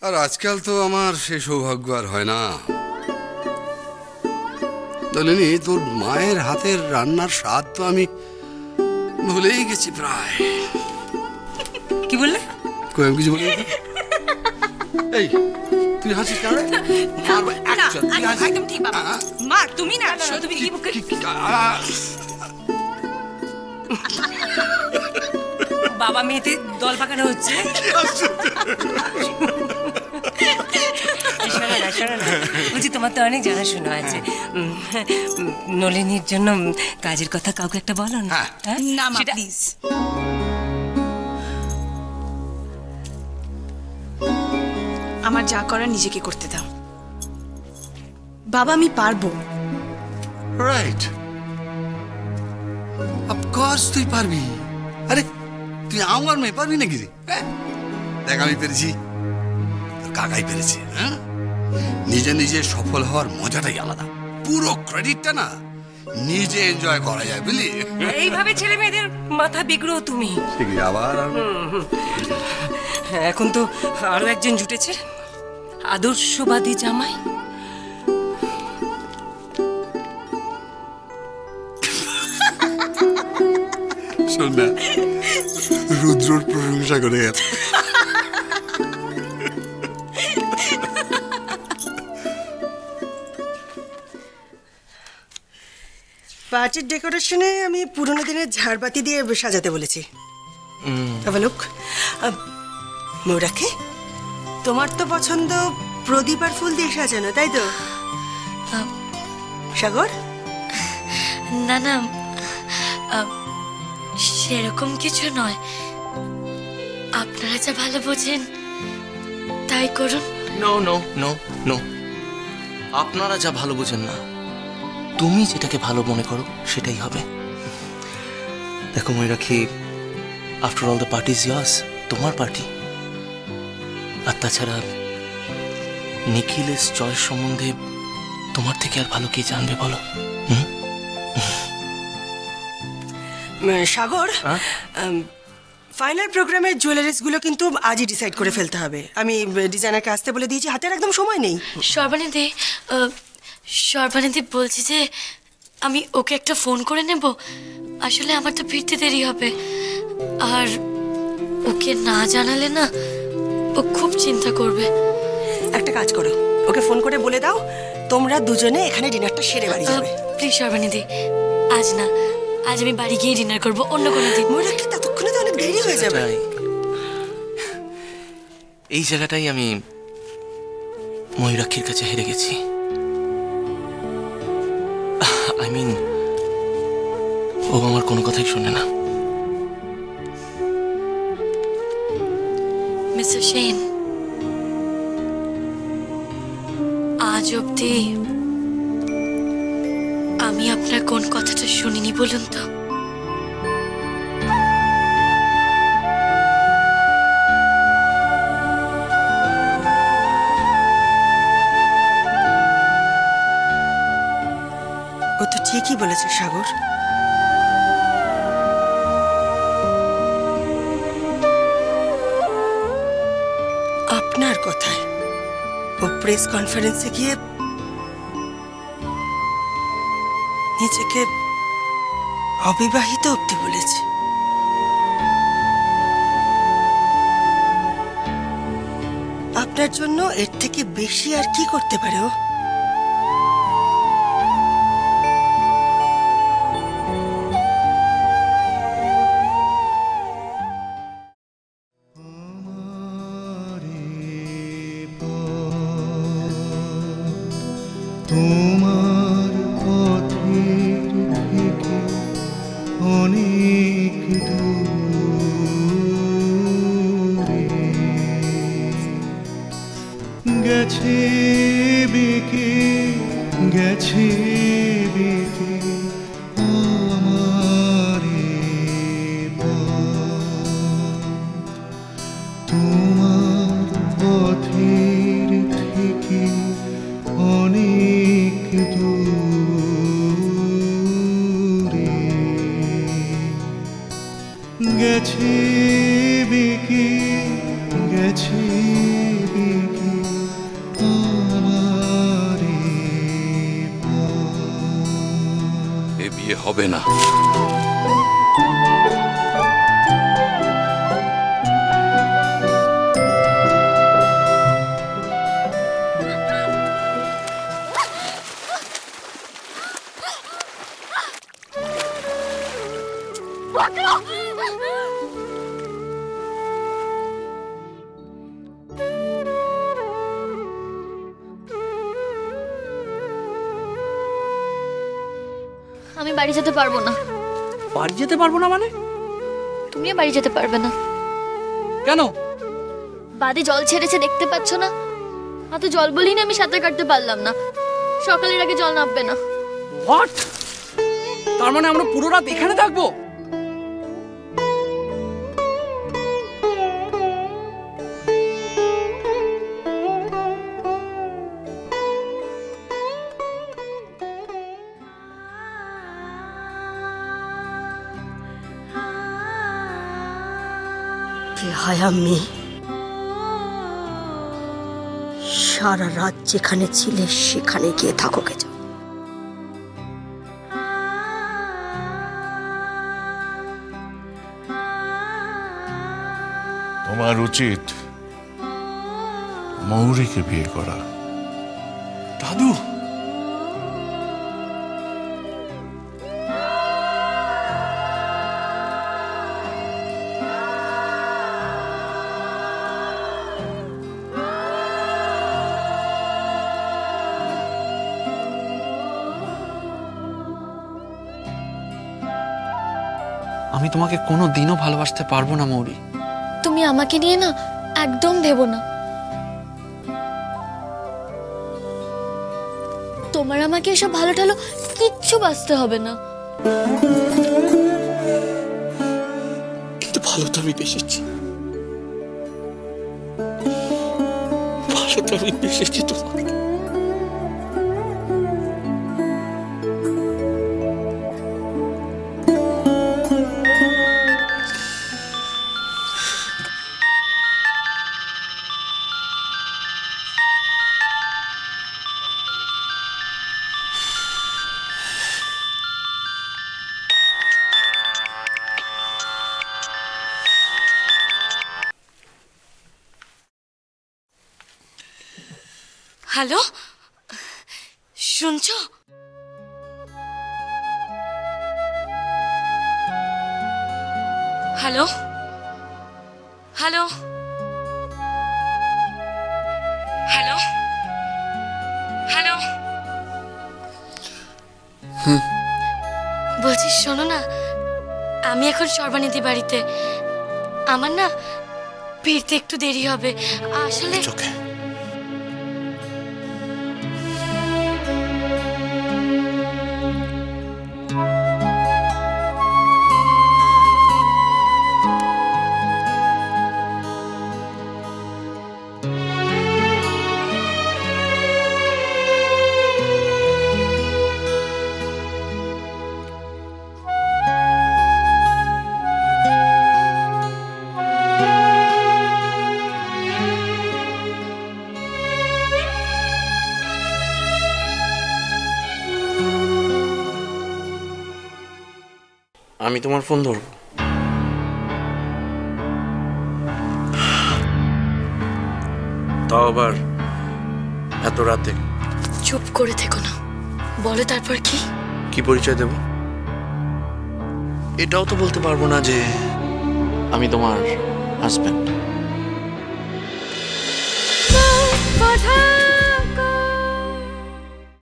আর আজকাল তো আমার সেই সৌভাগ্য আর হয় না। নলিনী, তোর মায়ের হাতের রান্নার স্বাদ তো আমি ভুলেই গেছি প্রায়। কি বললে? আমি কিছু বলি? এই তুই হাসিস কেন? একদম ঠিক বাবা। মা তুমি না, তুমি কি বাবা মেয়েতে দল পাকানো হচ্ছে। বলছি তোমার তো অনেক জানাশোনা আছে, নলিনীর জন্য কাজের কথা কাউকে একটা বলো না। না মা প্লিজ। আমার যা করার নিজেকে করতে দাও বাবা, আমি পারবো। রাইট, অফকোর্স তুই পারবি। আরে তুই আমার মেয়ে পারবি নাকি রে? দেখ আমি পেরেছি, তোর কাকাই পেরেছে। হ্যাঁ, নিজে নিজে সফল হওয়ার মজাটাই আলাদা। পুরো ক্রেডিটটা না নিজে এনজয় করা যায়, বুঝলি? এইভাবে ছেলে মেয়েদের মাথা বিগড়ো তুমি। আবার এখন তো আরো একজন জুটেছে, আদর্শবাদী জামাই। শোন না, রুদ্রর প্রশংসা করে পার্টির ডেকোরেশনে আমি পুরোনো দিনের ঝাড়বাতি দিয়ে সাজাতে বলেছি। মৌরাকে, তোমার তো পছন্দ প্রদীপ আর ফুল দিয়ে সাজানো, তাই তো? সাগর? না না, সেরকম কিছু নয়, আপনারা যা ভালো বোঝেন তাই করুন। নো নো নো নো, আপনারা যা ভালো বোঝেন না, তুমি যেটাকে ভালো মনে করো সেটাই হবে। দেখো Mayurakshi, after all the party is years, তোমার পার্টি। আর তাছাড়া নিখিলের চয়েস সম্বন্ধে তোমার থেকে আর ভালো কে জানবে বলো? সাগর, ফাইনাল প্রোগ্রামের জুয়েলারিসগুলো কিন্তু আজই ডিসাইড করে ফেলতে হবে। আমি ডিজাইনারকে আসতে বলে দিয়েছি, হাতের একদম সময় নেই। সর্বানিধি বলছি যে আমি ওকে একটা ফোন করে নেব, আসলে আমার তো ফিরতে দেরি হবে। আর ওকে না জানালে না ও খুব চিন্তা করবে। একটা কাজ করো, ওকে ফোন করে বলে দাও তোমরা দুজনে এখানে ডিনারটা সেরে বাড়ি যাবে। প্লিজ সর্বানিধি, আজ না, আজ আমি বাড়ি গিয়ে ডিনার করবো অন্য কোনো দিন। ময়ূরাক্ষী, ততক্ষণে তো অনেক দেরি হয়ে যাবে। এই জায়গাটাই আমি ময়ূরাক্ষীর কাছে হেরে গেছি। আই মিন, ও আমার কোনো কথাই শোনে না। মিস্টার সেন, আজ অব্দি আমি আপনার কোন কথাটা শুনিনি বলুন তো? ও তো ঠিকই বলেছে সাগর। আপনার কথায় ও প্রেস কনফারেন্সে গিয়ে নিজেকে অবিবাহিত অব্দি বলেছে। আপনার জন্য এর থেকে বেশি আর কি করতে পারে ও? তোমার পথের থেকে অনেক দূরে গেছে বেঁকে, গেছে বেঁকে আমার তোমার পথের থেকে অনেক দূরে গেছে বেঁকে, গেছে বেঁকে বিয়ে হবে না। আমি বাড়ি যেতে পারবো না। বাড়ি যেতে পারবো না মানে? তুমিও বাড়ি যেতে পারবে না। কেন? বাদে জল ছেড়েছে দেখতে পাচ্ছ না? তো জল বলেই না আমি সাঁতার কাটতে পারলাম না। সকালের আগে জল নামবে না। হোয়াট? তার মানে আমরা পুরো রাত এখানে থাকবো? বেহায়া মেয়ে, সারা রাত যেখানে ছিলে সেখানে গিয়ে থাকো গে যাও। তোমার উচিত মৌরীকে বিয়ে করা। দাদু, আমি তোমাকে কোনো দিনও ভালোবাসতে পারবো না মৌরি। তুমি আমাকে নিয়ে না একদম ভেবো না। তোমার আমাকে এসব ভালো টালো কিচ্ছু বাঁচতে হবে না। কিন্তু ভালো তো আমি বেসেছি, ভালো তো আমি বেসেছি তোমাকে। হ্যালো, শুনছো? হ্যালো হ্যালো হ্যালো হ্যালো, বলছি শোনো না, আমি এখন সর্বানিধি বাড়িতে। আমার না ফিরতে একটু দেরি হবে আসলে। আমি তোমার ফোন ধরব? তাও আবার এত রাতে? চুপ করে থেকো না, বলো তারপর কি? কি পরিচয় দেব? এটাও তো বলতে পারবো না যে আমি তোমার হাজবেন্ড।